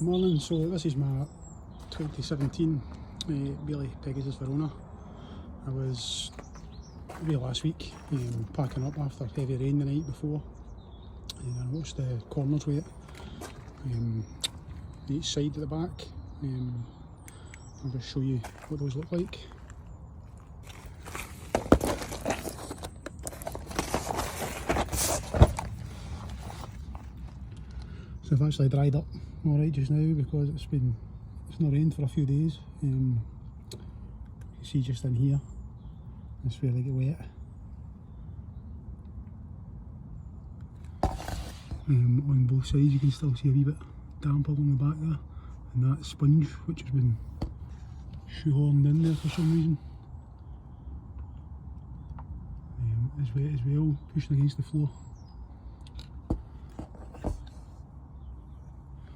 Morning, so this is my 2017 Bailey Pegasus Verona. I was away last week packing up after heavy rain the night before, and I noticed the corners with it, each side at the back. I'll just show you what those look like. So I've actually dried up alright just now because it's not rained for a few days. You can see just in here, it's where they get wet. On both sides you can still see a wee bit damp along the back there, and that sponge which has been shoehorned in there for some reason is wet as well, pushing against the floor.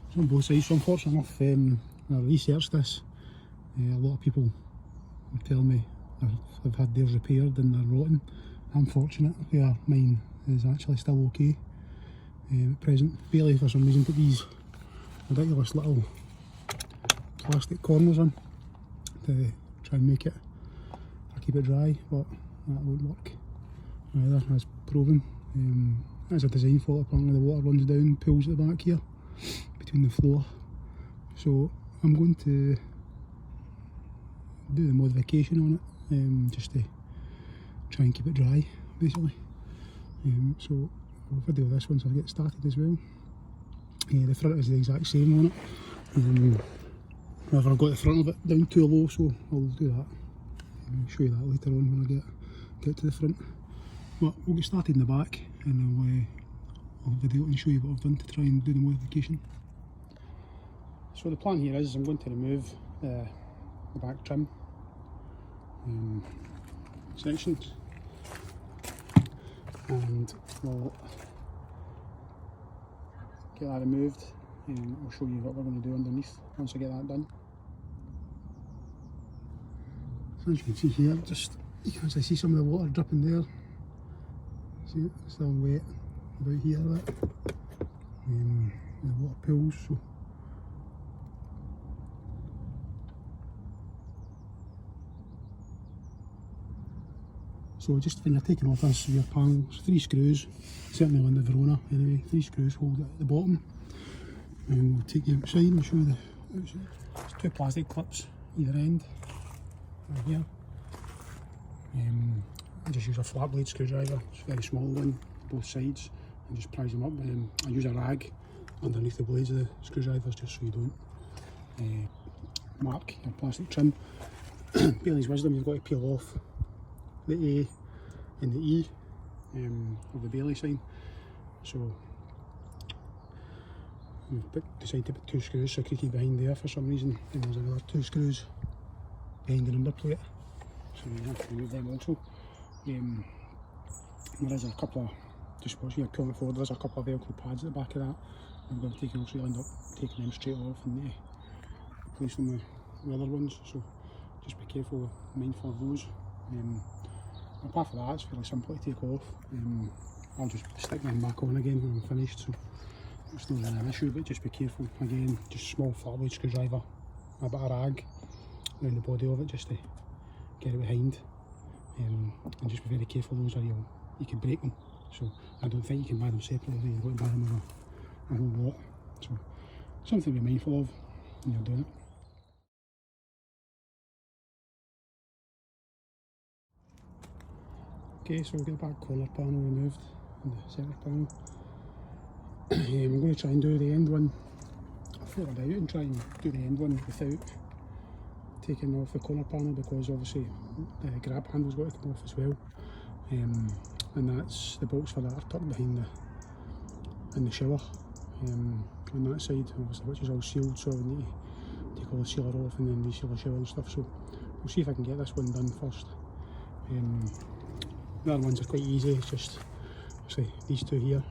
It's on both sides, so unfortunately enough, when I researched this, a lot of people were telling me they've had theirs repaired and they're rotten. I'm fortunate where mine is actually still okay at present. Bailey for some reason put these ridiculous little plastic corners on to try and make it keep it dry, but that won't work either, as proven. That's a design fault. Apparently the water runs down, pools at the back here between the floor, so I'm going to do the modification on it just to try and keep it dry basically. So I'll video this once I get started as well. The front is the exact same on it, however I've got the front of it down too low, so I'll do that. I'll show you that later on when I get to the front. But we'll get started in the back and I'll video it and show you what I've done to try and do the modification. So the plan here is I'm going to remove the back trim sections, and we'll get that removed, and I'll show you what we're going to do underneath once I get that done. So as you can see here, you can actually see some of the water dripping there. See it? It's still wet about here, the water pools. So just when you're taking off this rear panel, it's 3 screws, certainly on the Verona anyway, 3 screws hold it at the bottom, and we'll take you outside and show you the outside. There's 2 plastic clips either end, right here. I just use a flat blade screwdriver, it's a very small one, both sides, and just prise them up. I use a rag underneath the blades of the screwdrivers just so you don't mark your plastic trim. Bailey's wisdom, you've got to peel off the A and the E of the Bailey sign. So we've decided to put 2 screws secreted behind there for some reason, and there's another 2 screws behind the number plate, so we have to remove them also. There is a couple of, just watch here pulling it forward, there's a couple of Velcro pads at the back of that. I'm going to actually end up taking them straight off and replace them with other ones, so just be careful, mindful of those. Apart from that, it's fairly simple to take off. I'll just stick them back on again when I'm finished, so it's not really an issue, but just be careful. Again, just a small flat blade screwdriver, a bit of rag around the body of it just to get it behind, and just be very careful, those are you can break them, so I don't think you can buy them separately, you've got to buy them with a whole lot, so something to be mindful of when you're doing it. Okay, so we'll get the back corner panel removed and the centre panel. I'm going to try and do the end one. I'll throw it out and try and do the end one without taking off the corner panel, because obviously the grab handle's got to come off as well. And that's the bolts for that are tucked behind in the shower on that side, obviously, which is all sealed, so we need to take all the sealer off and then reseal the shower and stuff. So we'll see if I can get this one done first. The other ones are quite easy, it's just obviously these 2 here,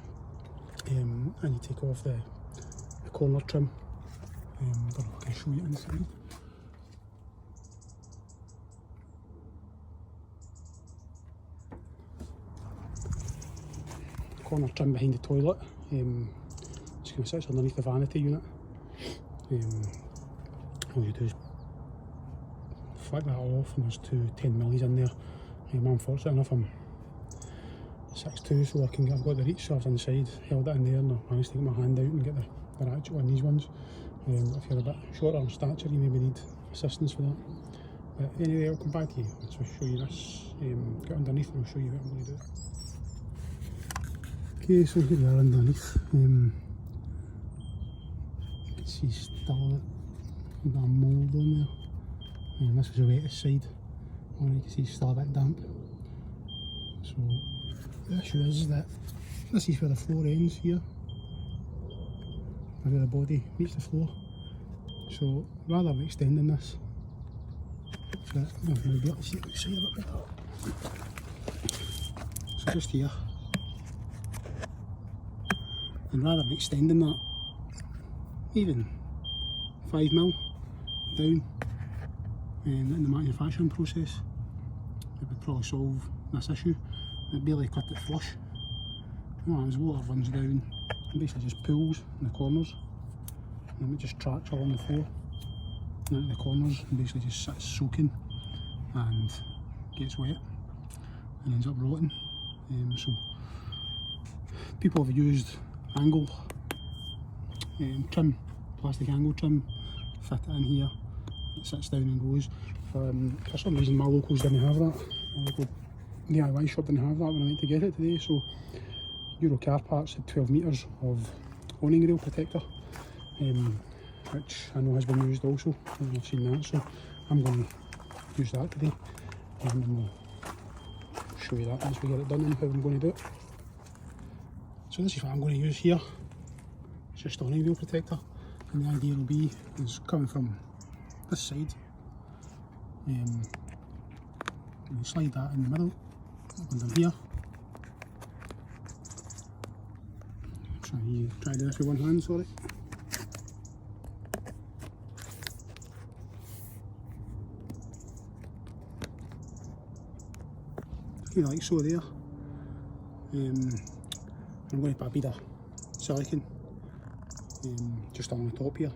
and you take off the corner trim. I don't know if I can show you inside. Corner trim behind the toilet, just kind of sits underneath the vanity unit. All you do is flick that off, and there's two 10mm in there. I'm fortunate enough I'm 6'2", so I've got the reach serves on the side, held it in there, and I managed to get my hand out and get the ratchet on these ones. If you're a bit shorter in stature, you maybe need assistance for that. But anyway, I'll come back to you once I show you this. Get underneath and I'll show you what I'm going to do. Okay, so here we are underneath. You can see still a bit of mould on there. This was the wettest side. You can see it's still a bit damp. So the issue is that this is where the floor ends here, and where the body meets the floor. So rather than extending this, so maybe be able to see it outside a bit better. So just here, and rather than extending that even 5mm down in the manufacturing process, it would probably solve this issue. It barely cut it flush. As water runs down, it basically just pools in the corners, and it just tracks along the floor and at the corners, and basically just sits soaking and gets wet and ends up rotting. So people have used angle trim, plastic angle trim, fit it in here, it sits down and goes. For some reason my locals didn't have that. My local DIY shop didn't have that when I went to get it today, so Euro car parts had 12 metres of awning rail protector, which I know has been used also, and I've seen that, so I'm going to use that today, and we'll show you that once we get it done and how I'm going to do it. So this is what I'm going to use here. It's just awning rail protector, and the idea will be is coming from this side, and slide that in the middle, under here. Try to do this with one hand, sorry. Okay, like so there. I'm going to put a bead of silicone just on the top here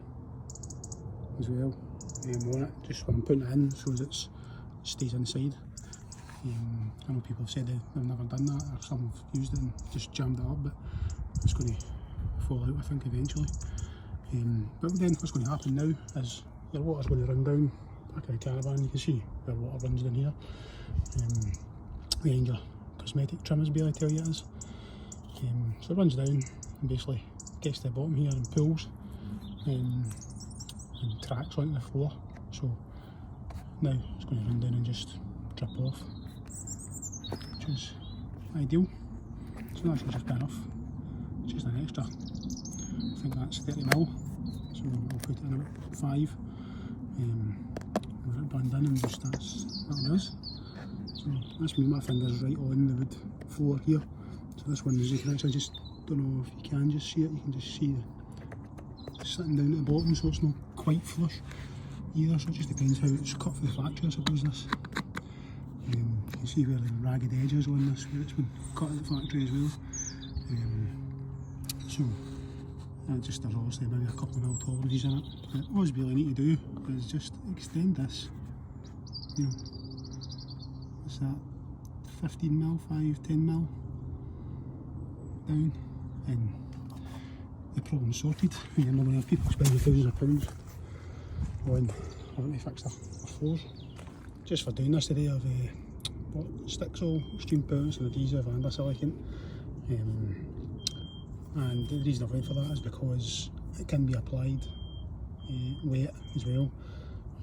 as well, on it, just when I'm putting it in so as it stays inside. I know people have said they've never done that, or some have used it and just jammed it up, but it's going to fall out, I think, eventually. But then what's going to happen now is your water's going to run down back of the caravan. You can see where water runs down here. And your cosmetic trimmers barely tell you it is. So it runs down and basically gets to the bottom here and pulls and tracks onto the floor. So now it's going to run down and just drip off, which is ideal. So that should just be enough. It's just an extra, I think that's 30mm, so I'll put it in about 5. Let it burn in and just that's what it is. So that's me, my finger's right on the wood floor here. So this one is, you can actually just, don't know if you can just see it, you can just see the sitting down at the bottom, so it's not quite flush either, so it just depends how it's cut for the factory, I suppose. This you can see where the ragged edge is on this, where it's been cut at the factory as well. So just there's obviously maybe a couple of mil tolerances in it. But all you really need to do is just extend this, you know, what's that, 15mm, 10mm down, and the problem's sorted. You're not going to have people spending thousands of pounds on having to fix their floors. Just for doing this today, I've bought Stixel, extreme pounds and adhesive and a silicone. And the reason I've went for that is because it can be applied wet as well.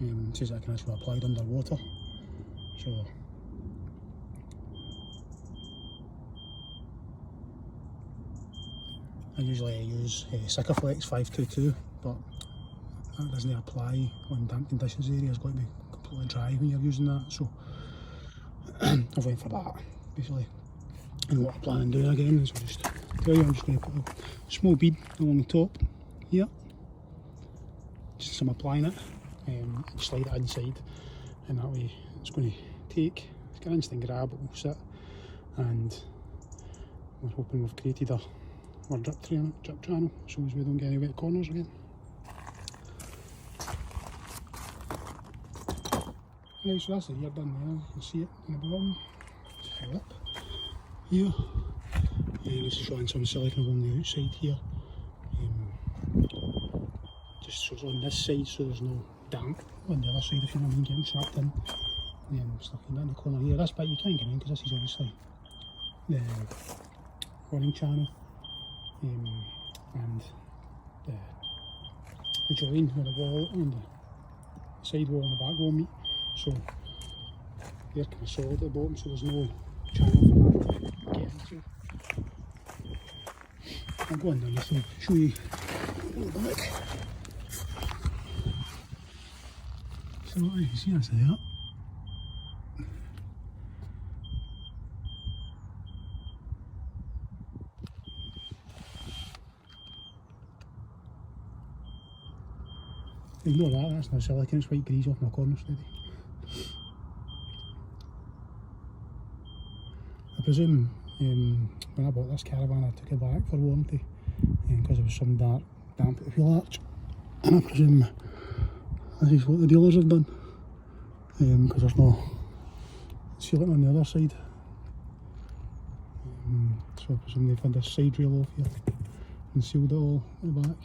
It says that it can actually be applied underwater. So I usually use Sikaflex 522, but that doesn't apply on damp conditions area. It's got to be completely dry when you're using that. So I've went for that basically. And what I plan on doing again is I'm just going to put a small bead along the top here, just as I'm applying it, and slide it inside, and that way it's going to take, it's got an instant grab, it will sit, and we're hoping we've created a drip channel so as we don't get any wet corners again. Right, so that's the rear done there, you can see it on the bottom, it's a lip here, this is showing some silicone along the outside here, just so it's on this side so there's no damp on the other side if you know what I mean, getting trapped in, stuck in the corner here. This bit you can't get in because this is obviously the running channel, and the join where the wall and the side wall and the back wall meet, so they're kind of solid at the bottom, so there's no channel for that to get into. I'll go underneath and show you the back. So you can see that's there. Ignore that, that's not silicone, it's white grease off my corner steady. I presume when I bought this caravan I took it back for warranty because there was some damp at the wheel arch, and I presume this is what the dealers have done because there's no sealant on the other side, so I presume they've had this side rail off here and sealed it all at the back.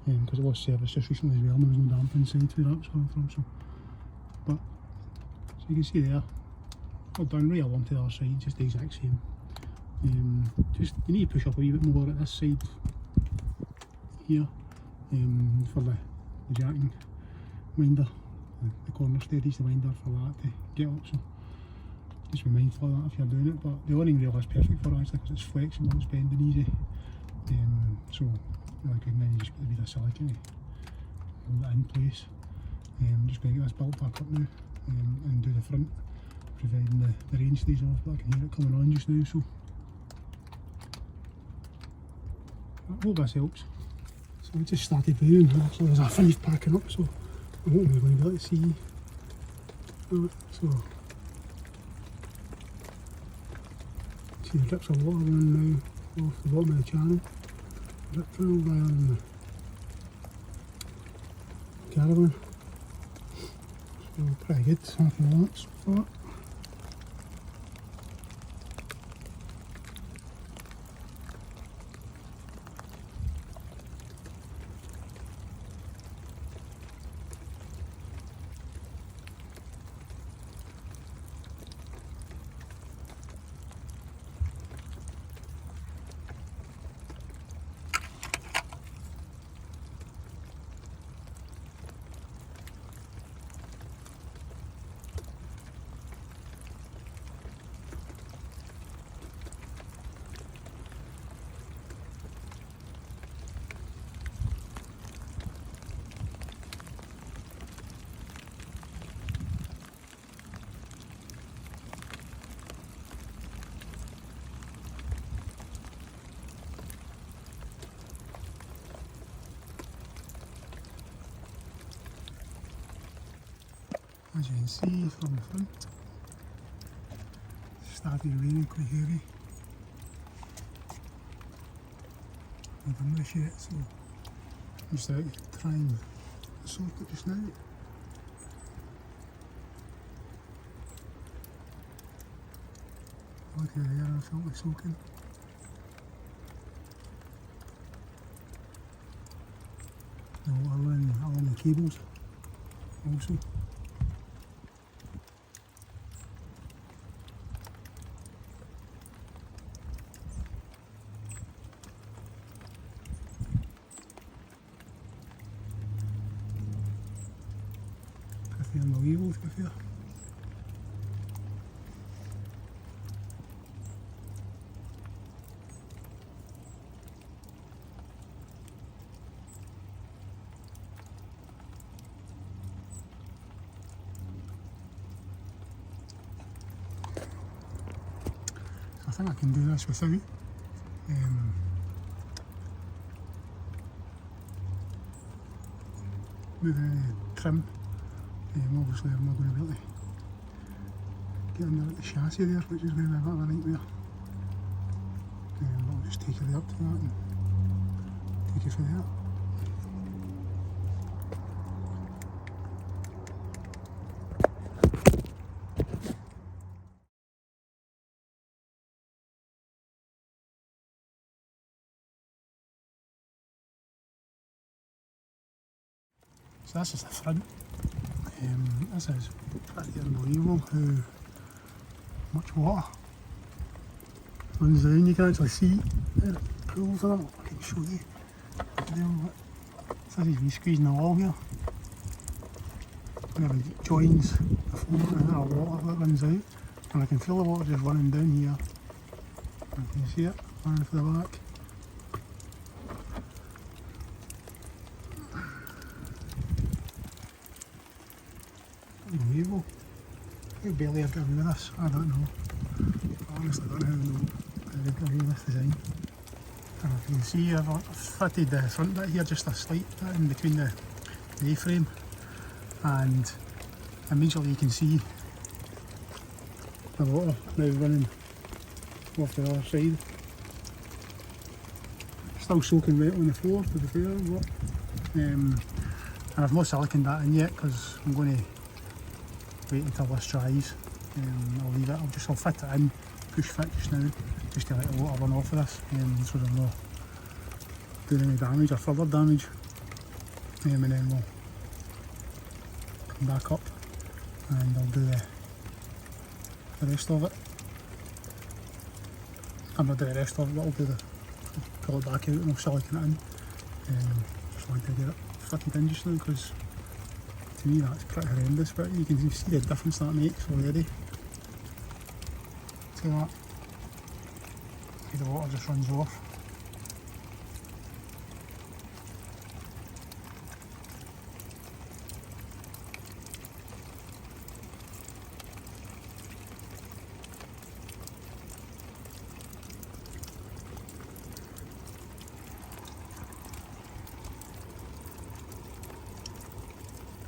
Because it was serviced just recently as well, and there was no damp inside where that's coming from. So you can see there, all done right along to the other side, just the exact same. Just you need to push up a wee bit more at this side here for the jacking winder, the corner steadies, the winder for that to get up. So just be mindful of that if you're doing it. But the awning rail is perfect for it actually because it's flexible, it's bending easy. So really good, and then you just put a bit of silicone to hold that in place. I'm just going to get this built back up now and do the front, providing the rain stays off, but I can hear it coming on just now, so I hope this helps. So I just started playing, so as I finished packing up, so I'm hoping you're going to be able to see that. So see the drips of water running now off the bottom of the channel. Drip funnel there in the caravan. So pretty good, happy with that so far. As you can see from the front, it started raining quite heavy. I've done this yet, so I'm just out trying to sort it just now. Look at there, I felt like soaking. The water along the cables also. Unbelievable to be fair. So I think I can do this without moving the trim. Obviously I'm not going to be able to get under at the chassis there, which is going to be a bit of a nightmare. But I'll just take it up to that and take it from there. So this is the front. This is pretty unbelievable how much water runs down. You can actually see the pools of them. I can show you. So this is me squeezing the wall here. Whenever it joins the floor and that water that runs out, and I can feel the water just running down here. And you can see it running for the back. Unbelievable. How barely I've got away with this, I don't know. I honestly don't know how they've got away with this design. And if you can see, I've fitted the front bit here, just a slight bit in between the A-frame, and immediately you can see the water now running off the other side. Still soaking wet on the floor, to be fair, but and I've not siliconed that in yet because I'm going to wait until this dries. I'll leave it, I'll fit it in, push fit just now, just to let the water run off of this, so there's no doing any damage or further damage. And then we'll come back up and I'll do the rest of it. I'm not doing the rest of it, but I'll do pull it back out and I'll silicon it in. Just wanted to get it fitted in just now because to me that's pretty horrendous, but you can see the difference that makes already. See that? See the water just runs off.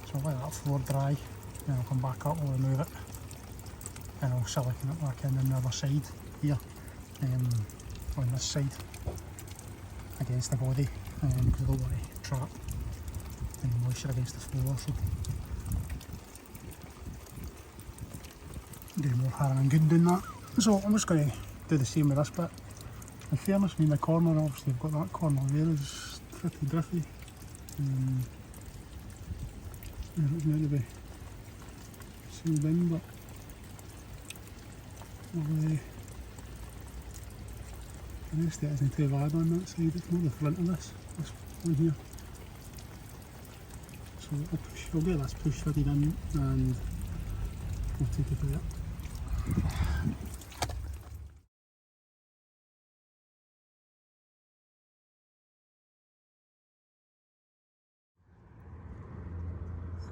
So I'll let that floor dry, then I'll come back up, I'll remove it, and I'll silicone it back in on the other side here, on this side, against the body, because I don't want to trap any moisture against the floor, so do more harm and good doing that. So I'm just going to do the same with this bit. In fairness, I mean the corner, obviously I've got that corner there is pretty driffy. It's meant to be sealed in, but the rest of it isn't too bad on that side. It's more the front of this one here. So I'll get this push fitted in and we'll take it there.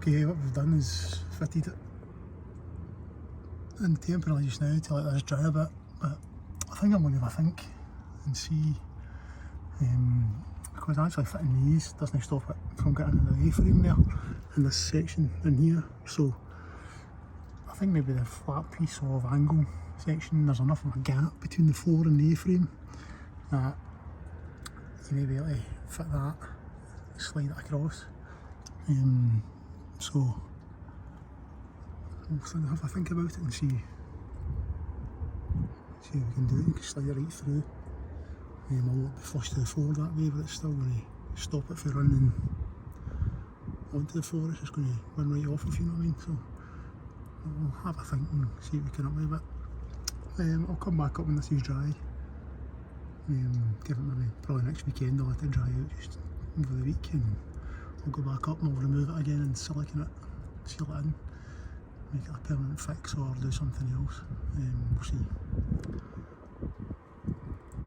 Okay, what we've done is fitted it in temporarily just now to let this dry a bit, but I think I'm going to have a think and see, because actually fitting these doesn't stop it from getting into the A-frame there in this section in here, so I think maybe the flat piece of angle section, there's enough of a gap between the floor and the A-frame that you may be able to fit that, slide it across. So we'll have a think about it and see how we can do it. You can slide it right through. I'll not be flush to the floor that way, but it's still going to stop it from running onto the floor. It's just going to run right off, if you know what I mean. So we'll have a think and see what we can up with it. I'll come back up when this is dry. Give it maybe probably next weekend. I'll let it dry out just over the week, and I'll go back up and I'll remove it again and silicone it, seal it in, make it a permanent fix or do something else. We'll see.